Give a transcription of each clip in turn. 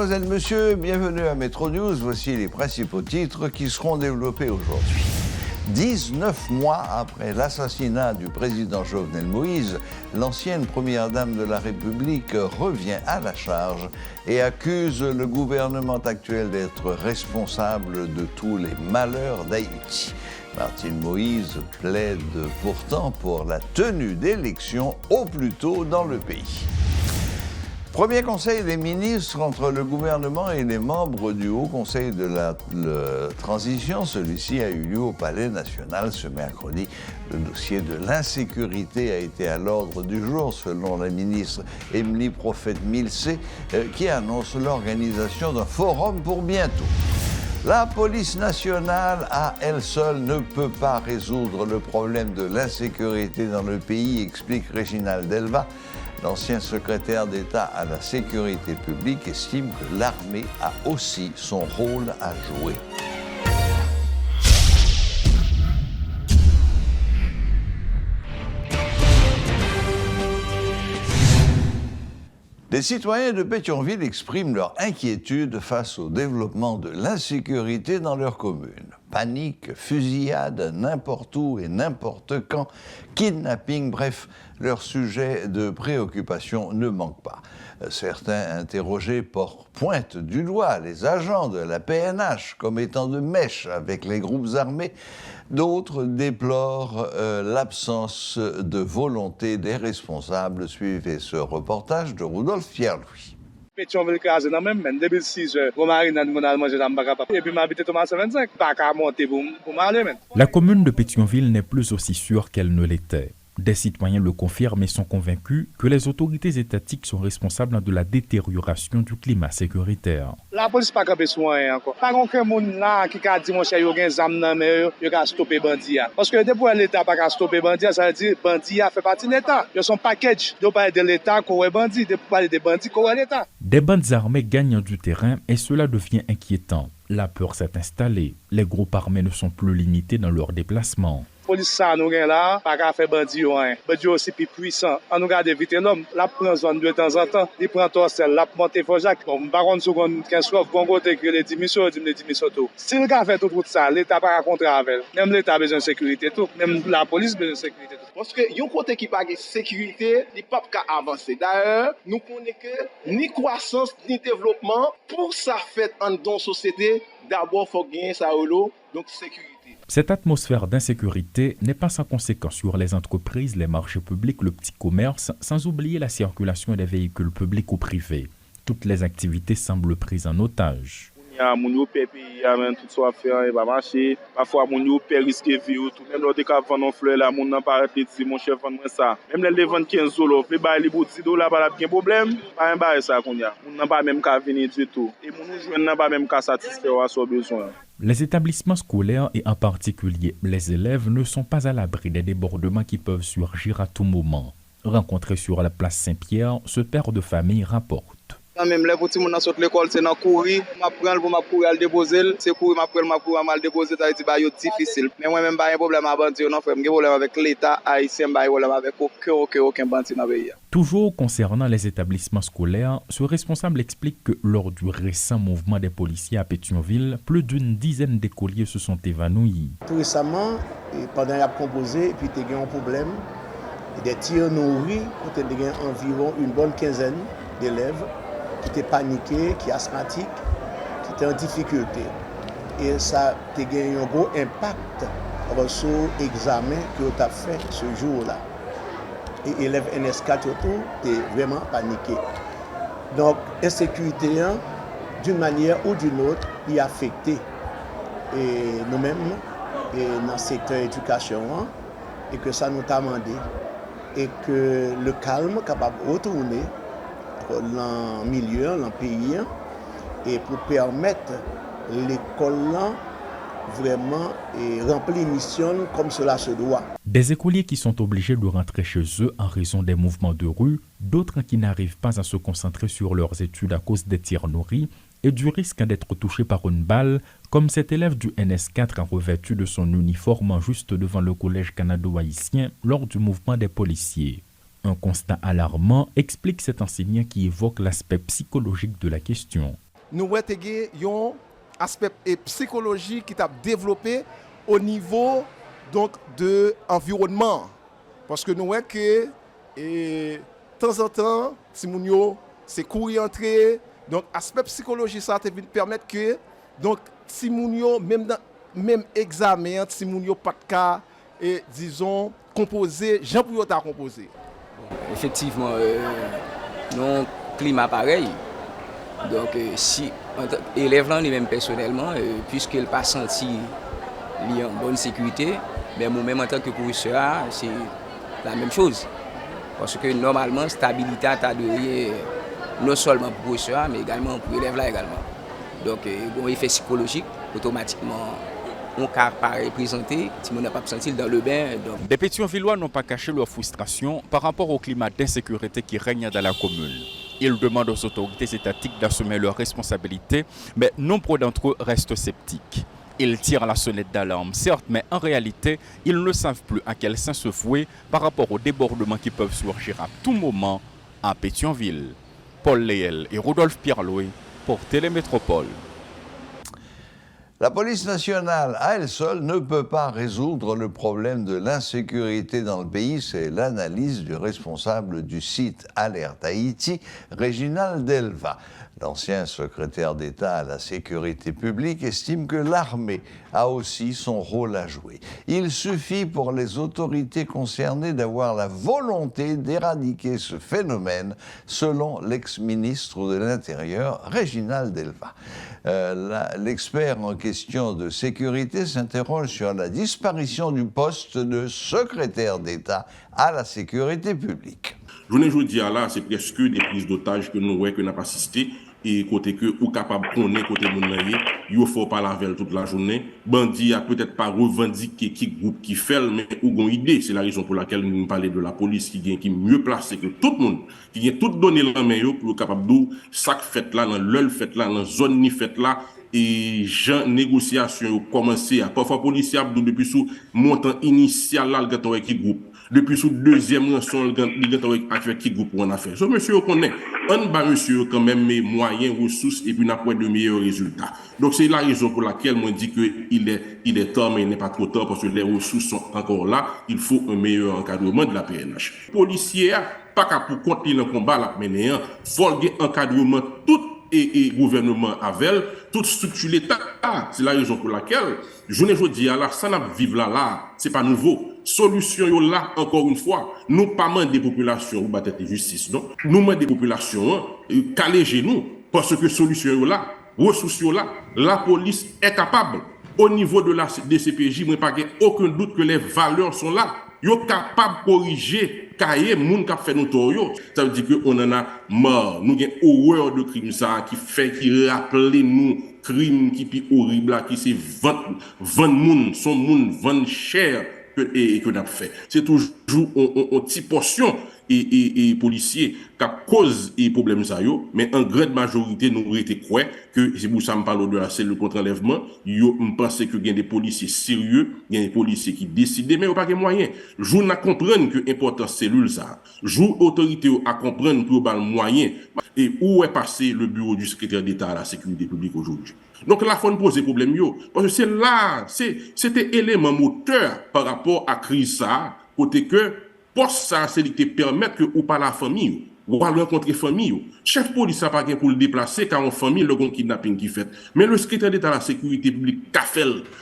Mesdemoiselles, Messieurs, bienvenue à Métro News. Voici les principaux titres qui seront développés aujourd'hui. 19 mois après l'assassinat du président Jovenel Moïse, l'ancienne première dame de la République revient à la charge et accuse le gouvernement actuel d'être responsable de tous les malheurs d'Haïti. Martine Moïse plaide pourtant pour la tenue d'élections au plus tôt dans le pays. Premier conseil des ministres entre le gouvernement et les membres du Haut Conseil de la transition. Celui-ci a eu lieu au Palais national ce mercredi. Le dossier de l'insécurité a été à l'ordre du jour, selon la ministre Émilie Prophète-Milcé, qui annonce l'organisation d'un forum pour bientôt. La police nationale, à elle seule, ne peut pas résoudre le problème de l'insécurité dans le pays, explique Réginald Delva. L'ancien secrétaire d'État à la sécurité publique estime que l'armée a aussi son rôle à jouer. Les citoyens de Pétionville expriment leur inquiétude face au développement de l'insécurité dans leur commune. Panique, fusillade, n'importe où et n'importe quand, kidnapping, bref, leur sujet de préoccupation ne manque pas. Certains interrogés pointent du doigt les agents de la PNH comme étant de mèche avec les groupes armés. D'autres déplorent l'absence de volonté des responsables. Suivez ce reportage de Rudolf Pierre-Louis. Pétionville crasé dans même 2006 Romari dans mon manger dans Bacapa et puis m'habiter Thomas 25 pas qu'à monter pour m'aller. La commune de Pétionville n'est plus aussi sûre qu'elle ne l'était. Des citoyens le confirment et sont convaincus que les autorités étatiques sont responsables de la détérioration du climat sécuritaire. La police pas capé soin encore. Pas aucun monde là qui a dit mon cher yo gen zam nan mais yo ka stopper bandi a. Parce que depuis l'état pas ka stopper bandi ça veut dire bandi a fait partie de l'état. Yo son package de parler de l'état qu'on est bandi, de parler des bandits qu'on est l'état. Des bandes armées gagnent du terrain et cela devient inquiétant. La peur s'est installée. Les groupes armés ne sont plus limités dans leurs déplacements. Police ça nous gen là pas ka faire bandi yo hein. Bandi aussi plus puissant. On nous garde éviter l'homme, la prend zone de temps en temps, il prend torsel, la monter Fojac. Bon, par contre seconde 15 soif bon côté que les démissions tout. Si le gars fait tout ça, l'état pas contre avec. Même l'état a besoin de sécurité tout, même la police besoin de sécurité tout. Parce que yon côté qui pas de sécurité, il pas ka avancer. D'ailleurs, nous connaissons que ni croissance ni développement pour ça fait en dans société, d'abord faut gagner ça donc sécurité. Cette atmosphère d'insécurité n'est pas sans conséquence sur les entreprises, les marchés publics, le petit commerce, sans oublier la circulation des véhicules publics ou privés. Toutes les activités semblent prises en otage. Moun yo pè pays men tout soit faire et pas marcher parfois moun yo pè risquer vie tout même l'autre ka vendre fleur là moun nan pas petit mon chef vendre ça même les vendre 15 dollars les bail li pour 10 dollars pas bien problème pas un bail ça qu'on y a moun nan pas même ka venir du tout et moun nou joindre nan pas même ka satisfaire à son besoin. Les établissements scolaires et en particulier les élèves ne sont pas à l'abri des débordements qui peuvent surgir à tout moment. Rencontré sur la place Saint-Pierre, ce père de famille rapporte. Même les petits moun nan sort l'école c'est dans courir m'a prendre pour m'a courir al déposer c'est courir m'a courir mal déposer ça dit ba yo difficile mais moi même pas un problème à bandi non frère m'ai problème avec l'état haïtien pas problème avec aucun bandi dans pays. Toujours concernant les établissements scolaires, ce responsable explique que lors du récent mouvement des policiers à Pétionville, plus d'une dizaine d'écoliers se sont évanouis. Tout récemment, pendant qu'il a composé, puis il y a eu un problème, des tirs nourris, il y a environ une bonne quinzaine d'élèves qui étaient paniqués, qui étaient asthmatiques, qui étaient en difficulté. Et ça a eu un gros impact sur l'examen que tu as fait ce jour-là. Et élèves NS4 étaient vraiment paniqués. Donc, l'insécurité, d'une manière ou d'une autre, est affectée. Et nous-mêmes, dans le secteur éducation, et que ça nous a demandé, et que le calme est capable de retourner dans le milieu, dans le pays, et pour permettre l'école vraiment remplir mission comme cela se doit. Des écoliers qui sont obligés de rentrer chez eux en raison des mouvements de rue, d'autres qui n'arrivent pas à se concentrer sur leurs études à cause des tirs nourris et du risque d'être touchés par une balle, comme cet élève du NS4 revêtu de son uniforme juste devant le collège canado-haïtien lors du mouvement des policiers. Un constat alarmant explique cet enseignant qui évoque l'aspect psychologique de la question. nous avons un aspect psychologique qui a développé au niveau donc, de l'environnement. Parce que nous voyons que de temps en temps, si nous c'est courir entrer, donc aspect psychologique ça te permettre que donc si nous même examen si nous pas de cas et disons composer Jean pour ta composer. Effectivement non climat pareil. Donc si élève là même personnellement puisqu'il pas senti li en bonne sécurité, mais moi-même en tant que professeur, c'est la même chose. Parce que normalement, stabilité a donné non seulement pour le professeur, mais également pour l'élève là également. Donc, un effet psychologique, automatiquement, on peut représenter si on n'a pas senti dans le bain. Donc. Des Pétionvillois n'ont pas caché leur frustration par rapport au climat d'insécurité qui règne dans la commune. Ils demandent aux autorités étatiques d'assumer leurs responsabilités, mais nombre d'entre eux restent sceptiques. Ils tirent la sonnette d'alarme, certes, mais en réalité, ils ne savent plus à quel sens se vouer par rapport aux débordements qui peuvent surgir à tout moment à Pétionville. Paul Léel et Rodolphe Pierre-Louis pour Télémétropole. La police nationale, à elle seule, ne peut pas résoudre le problème de l'insécurité dans le pays. C'est l'analyse du responsable du site Alerte Haïti, Réginald Delva. L'ancien secrétaire d'État à la sécurité publique estime que l'armée a aussi son rôle à jouer. Il suffit pour les autorités concernées d'avoir la volonté d'éradiquer ce phénomène, selon l'ex-ministre de l'Intérieur, Réginald Delva. L'expert en question de sécurité s'interroge sur la disparition du poste de secrétaire d'État à la sécurité publique. Je ne dis là, c'est presque des prises d'otages que nous voyons que nous n'avons pas assisté. Et côté que ou capable de connaître côté mon naïe, il faut pas la veille toute la journée. Bandi a peut-être pas revendiqué qui groupe qui fait, mais ou une idée. C'est la raison pour laquelle nous parlons de la police qui est mieux placée que tout le monde, qui a tout donné la main pour capable de sac fait là dans l'œil fait là dans zone ni fait là. Et gens négociation commencé à parfois policier depuis sous montant initial là le gâteau qui groupe depuis sous deuxième rançon le gâteau avec qui groupe pour en affaire. So monsieur connaît on bat monsieur quand même mes moyens ressources et puis n'a pas de meilleurs résultats. Donc c'est la raison pour laquelle moi dis que il est temps mais il n'est pas trop tard parce que les ressources sont encore là, il faut un meilleur encadrement de la PNH. Policier pas qu'à pour continuer le combat la mener faut encadrement tout et gouvernement avec toute structure l'État. C'est la raison pour laquelle je ne dis là ça n'a vivre là c'est pas nouveau. Solution yo là encore une fois nous pas mandé des populations ou battre de justice non nous mandé des populations caler nous parce que solution yo là ressources yo là la police est capable au niveau de la DCPJ moi pas aucun doute que les valeurs sont là yo capable corriger cahier moun qui fait nous tort yo ça veut dire que on en a marre nous gain horreur de crime ça qui rappelle nous crime qui plus horrible là qui c'est 20 moun son moun 20 cher que n'a fait c'est toujours on petite portion et policiers qui cause et problème ça yo mais en grande majorité nous été croire que c'est pour ça me parle de la cellule contre enlèvement yo me pense que gain des policiers sérieux gain des policiers qui décident mais pas de moyens jou n'a comprendre que importance cellule ça jou autorité à comprendre pour bal moyen et où est passé le bureau du secrétaire d'État à la sécurité publique aujourd'hui. Donc là faut poser problème yo parce que c'est là c'était élément moteur par rapport à crise ça côté que poste ça c'est qui te permettre que ou pas la famille ou pas rencontrer famille chef police ça pas gain pour le déplacer car en famille le gon kidnapping qui fait mais le secrétaire d'État à la sécurité publique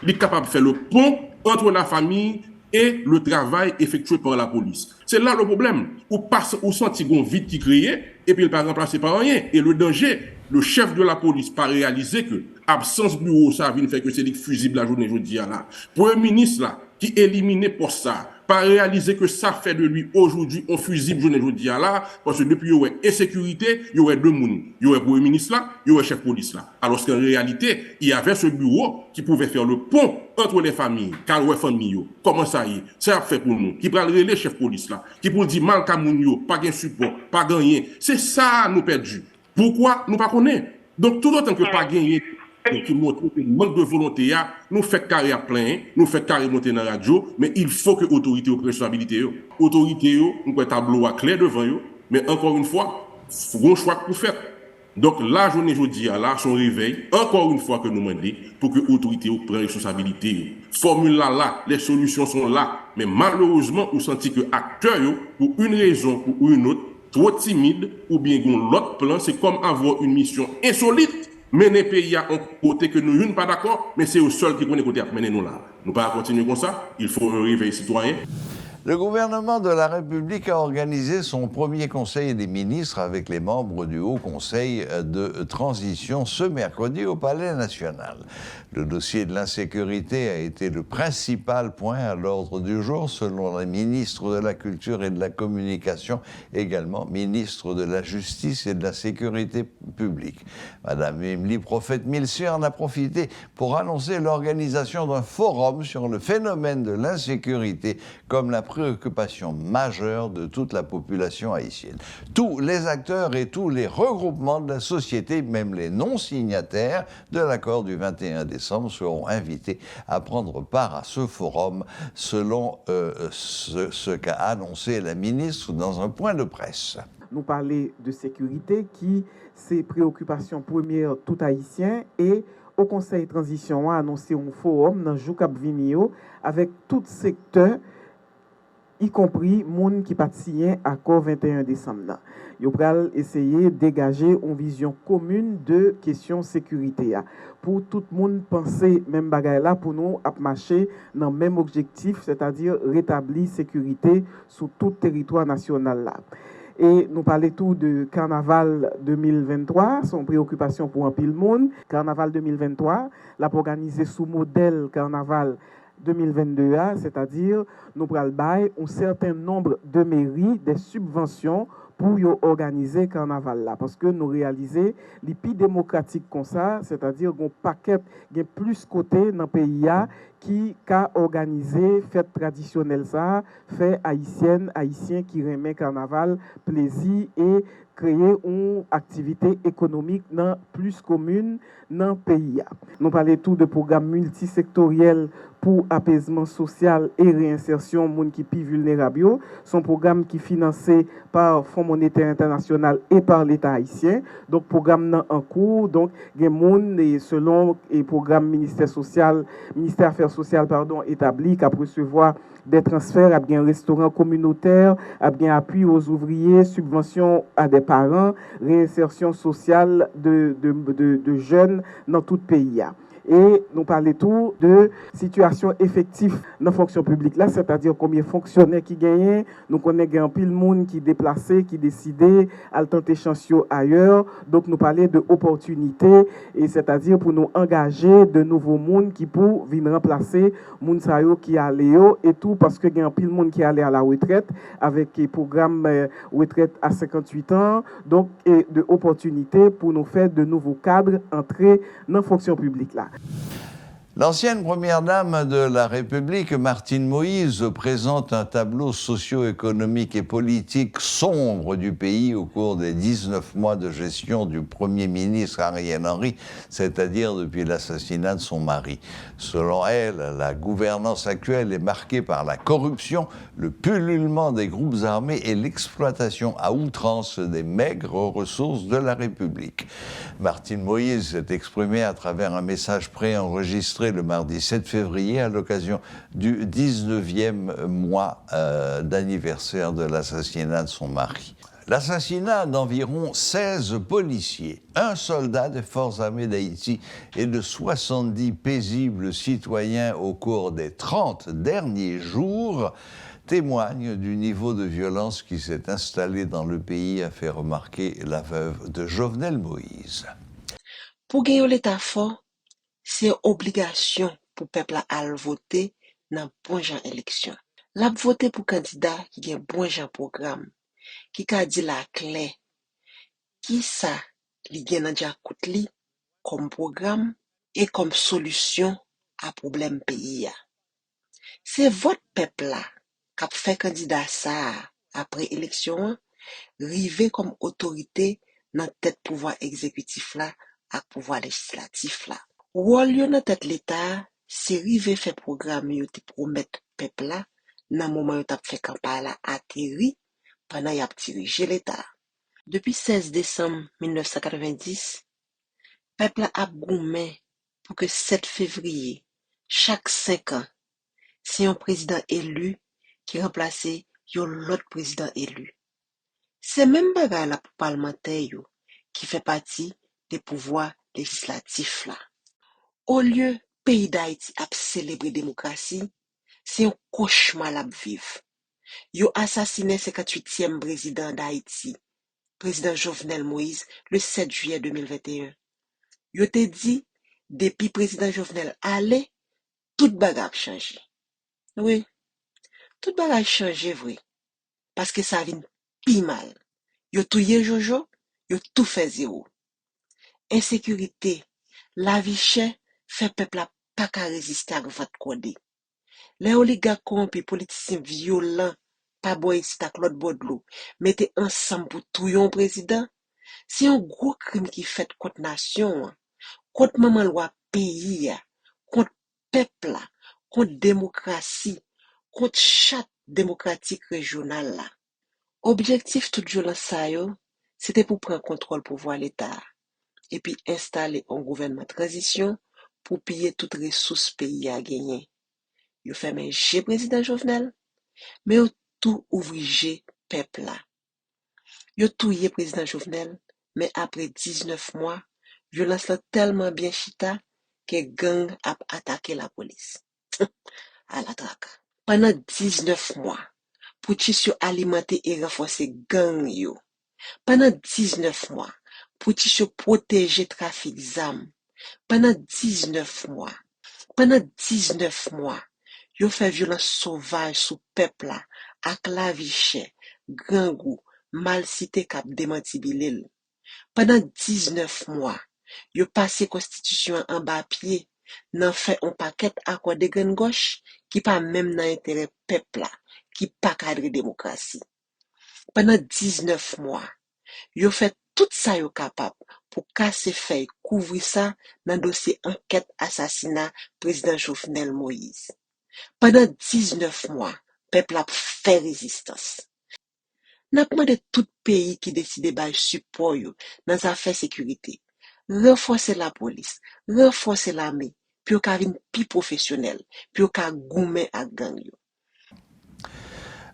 il est capable de faire le pont entre la famille et le travail effectué par la police. C'est là le problème. Ou passe au sentiment vide qui créé et puis il pas remplacé par rien et le danger le chef de la police pas réalisé que absence bureau ça vient faire que c'est fusible la journée jeudi là. Premier ministre là qui éliminé pour ça pas réaliser que ça fait de lui aujourd'hui un fusible journée jeudi là parce que depuis il y a insécurité, il y a deux monde, il y a premier ministre là, il y a chef police là. Alors qu'en réalité, il y avait ce bureau qui pouvait faire le pont entre les familles, car ouais famille comment ça y est, ça a fait pour nous, qui prend le chef police là, qui pour dire mal kamoun yo, pas gain support, pas gagner. C'est ça nous perdu. Pourquoi nous pas connaît? Donc tout autant que pas gagner qui montre que manque de volonté nous fait carré à plein nous fait carré monter dans la radio mais il faut que autorité aux responsabilité autorité nous un tableau à clair devant eux mais encore une fois un choix pour faire Donc, la journée jeudi, là, son réveil, encore une fois que nous demandons, pour que l'autorité prenne responsabilité. Formule là, les solutions sont là. Mais malheureusement, on sentit que acteurs, pour une raison ou une autre, trop timide, ou bien l'autre plan, c'est comme avoir une mission insolite, mener le pays à un côté que nous ne pas d'accord, mais c'est au seul qui connaît côté à mener nous là. Nous ne pouvons pas continuer comme ça. Il faut un réveil citoyen. Le gouvernement de la République a organisé son premier conseil des ministres avec les membres du Haut Conseil de transition ce mercredi au Palais national. Le dossier de l'insécurité a été le principal point à l'ordre du jour, selon la ministre de la Culture et de la Communication, également ministre de la Justice et de la Sécurité publique. Madame Emily Prophète-Milcier en a profité pour annoncer l'organisation d'un forum sur le phénomène de l'insécurité comme la préoccupation majeure de toute la population haïtienne. Tous les acteurs et tous les regroupements de la société, même les non-signataires de l'accord du 21 décembre, seront invités à prendre part à ce forum, selon ce qu'a annoncé la ministre dans un point de presse. Nous parlons de sécurité qui, c'est préoccupation première tout haïtien, et au Conseil de transition a annoncé un forum dans Joukap Vinio avec tout secteur, y compris moun qui participent à l'accord 21 décembre. Ils vont essayer de dégager une vision commune de question sécurité. Pour tout le monde penser même bagaille là, pour nous marcher dans le même objectif, c'est-à-dire rétablir sécurité sur tout le territoire national là. Et nous parlons tout de Carnaval 2023, son préoccupation pour un pile monde. Carnaval 2023, l'a organisé sous modèle Carnaval 2022, c'est-à-dire nous prenons un certain nombre de mairies, des subventions pour organiser carnaval là, parce que nous réalisons les plus démocratiques comme ça, c'est-à-dire qu'on paquet, il y a plus côté dans le pays qui a organisé fête traditionnelle ça, fait haïtien qui remet carnaval, plaisir et créer une activité économique dans plus commune dans le pays. Nous parlons tout de programmes multisectoriels pour apaisement social et réinsertion des gens qui sont plus vulnérables. Son programme qui est financé par Fonds monétaire international et par l'État haïtien. Donc, programme en cours. Donc, il y a des gens, selon le programme ministère Affaires sociales établi, qui a recevoir des transferts à bien restaurants communautaires, à bien appui aux ouvriers, subventions à des parents, réinsertion sociale de jeunes dans tout le pays. Et nous parlons tout de situation effective dans la fonction publique là, c'est-à-dire combien de fonctionnaires qui gagnent, nous connaissons un pile monde qui déplacé, qui décidé à tenter chansio ailleurs, donc nous parlons de opportunités, et c'est-à-dire pour nous engager de nouveaux monde qui pour venir remplacer monde qui allait et tout, parce que il y a un pile monde qui allait à la retraite avec le programme retraite à 58 ans, donc et de opportunités pour nous faire de nouveaux cadres entrer dans la fonction publique là. L'ancienne première dame de la République, Martine Moïse, présente un tableau socio-économique et politique sombre du pays au cours des 19 mois de gestion du Premier ministre Ariel Henry, c'est-à-dire depuis l'assassinat de son mari. Selon elle, la gouvernance actuelle est marquée par la corruption, le pullulement des groupes armés et l'exploitation à outrance des maigres ressources de la République. Martine Moïse s'est exprimée à travers un message préenregistré le mardi 7 février à l'occasion du 19e mois d'anniversaire de l'assassinat de son mari. L'assassinat d'environ 16 policiers, un soldat des forces armées d'Haïti et de 70 paisibles citoyens au cours des 30 derniers jours témoigne du niveau de violence qui s'est installé dans le pays, a fait remarquer la veuve de Jovenel Moïse. Pour gagner l'État fort, c'est obligation pour le peuple à voter dans bon genre élection. La voter pour candidat qui a bon genre programme, qui a dit la clé, qui ça li gen nan jakout li comme programme et comme solution à problème pays. C'est votre peuple là qui a fait candidat ça après élection, rivé comme autorité dans tête pouvoir exécutif là à pouvoir législatif là. Rôle yo dans tête l'État, c'est rivé fait programme yo te promettre peuple là dans moment yo t'a fait campagne là atterri pendant y a dirigé l'État. Depuis 16 décembre 1990, peuple a goumé pour que 7 février, chaque 5 ans, c'est un président élu qui remplace l'autre président élu. C'est même bagay la pour parlementaire qui fait partie des pouvoirs législatifs là. Au lieu pays d'Haïti a célébrer démocratie, c'est un cauchemar la vivre. Yo assassiné 58e président d'Haïti, président Jovenel Moïse, le 7 juillet 2021. Yo te dit, depuis président Jovenel allé, tout bagay a changé. Oui, tout bagay a changé vrai, parce que ça vient pi mal. Yo touye Jojo, yo tout fait zéro. Insécurité, la vie chère, fait peuple a pas qu'à résister à votre codé. Les oligarques corrompus, politiciens violents, pas boy ici à Claude Baudelot, mettez ensemble pour tout un président. C'est un gros crime qui fait contre nation, contre maman loi pays, contre peuple, contre démocratie, contre charte démocratique régionale là. Objectif toute violence ça yo, c'était pour prendre contrôle pouvoir l'État et puis installer un gouvernement transition pour piller toutes les ressources pays à gagner. Yo fait manger président Jovenel, mais yo tout ouvrier peuple là. Yo touye président Jovenel, mais après 19 mois, violence là tellement bien chita que gang a attaqué la police. À la traque. Pendant 19 mois, pour tissu alimenter et renforcer gang yo. Pendant 19 mois, pour tissu protéger trafic d'armes. Pendant 19 mois, yo fait violence sauvage sous peuple là, ak la vie chère, gangou, mal cité kap démenti bilil. Pendant 19 mois, yo passé constitution en bas pied, nan fait un paquet accord de graine gauche qui pas même dans intérêt peuple là, qui pas cadre démocratie. Pendant 19 mois, yo fait tout ça yo capable pour casser feuille, couvrir ça dans dossier enquête assassinat président Jovenel Moïse. Pendant 19 mois, peuple a fait résistance. N'a demandé tout pays qui décide de support yo dans affaires sécurité. Renforcer la police, renforcer l'armée, puis au ka vin pi professionnel, puis au ka goumen à gang yo.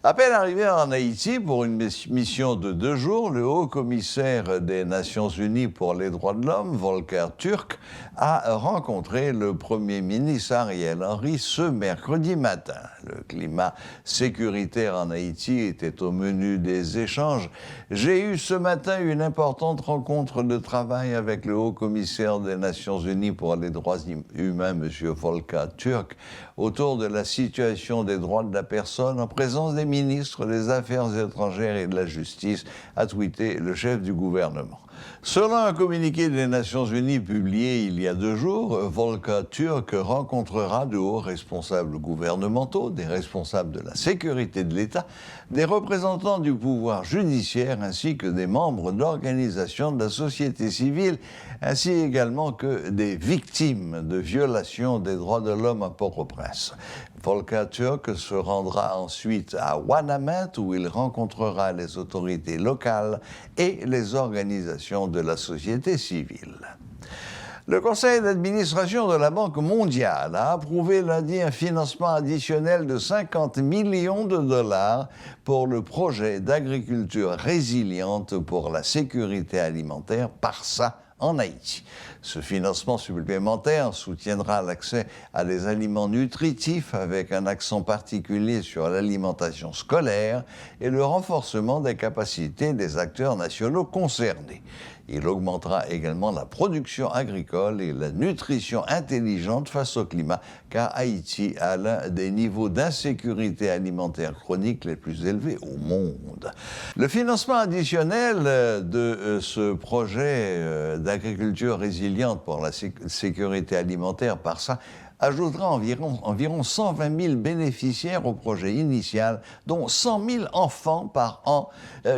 À peine arrivé en Haïti pour une mission de 2 jours, le haut-commissaire des Nations Unies pour les droits de l'homme, Volker Türk, a rencontré le Premier ministre Ariel Henry ce mercredi matin. Le climat sécuritaire en Haïti était au menu des échanges. J'ai eu ce matin une importante rencontre de travail avec le haut-commissaire des Nations Unies pour les droits humains, M. Volker Türk, autour de la situation des droits de la personne en présence des ministres des Affaires étrangères et de la Justice, a tweeté le chef du gouvernement. Selon un communiqué des Nations Unies publié il y a 2 jours, Volker Türk rencontrera de hauts responsables gouvernementaux, des responsables de la sécurité de l'État, des représentants du pouvoir judiciaire ainsi que des membres d'organisations de la société civile, ainsi également que des victimes de violations des droits de l'homme à Port-au-Prince. Volker Türk se rendra ensuite à Ouanamet où il rencontrera les autorités locales et les organisations de la société civile. Le conseil d'administration de la Banque mondiale a approuvé lundi un financement additionnel de 50 millions de dollars pour le projet d'agriculture résiliente pour la sécurité alimentaire PARSA en Haïti. Ce financement supplémentaire soutiendra l'accès à des aliments nutritifs avec un accent particulier sur l'alimentation scolaire et le renforcement des capacités des acteurs nationaux concernés. Il augmentera également la production agricole et la nutrition intelligente face au climat, car Haïti a l'un des niveaux d'insécurité alimentaire chronique les plus élevés au monde. Le financement additionnel de ce projet d'agriculture résiliente pour la sécurité alimentaire par ça ajoutera environ 120 000 bénéficiaires au projet initial, dont 100 000 enfants par an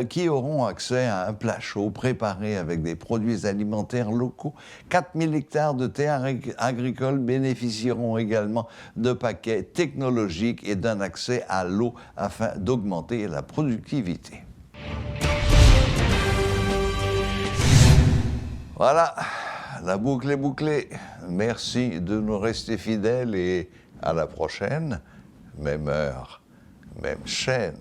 qui auront accès à un plat chaud préparé avec des produits alimentaires locaux. 4 000 hectares de terres agricoles bénéficieront également de paquets technologiques et d'un accès à l'eau afin d'augmenter la productivité. Voilà, la boucle est bouclée. Merci de nous rester fidèles et à la prochaine. Même heure, même chaîne.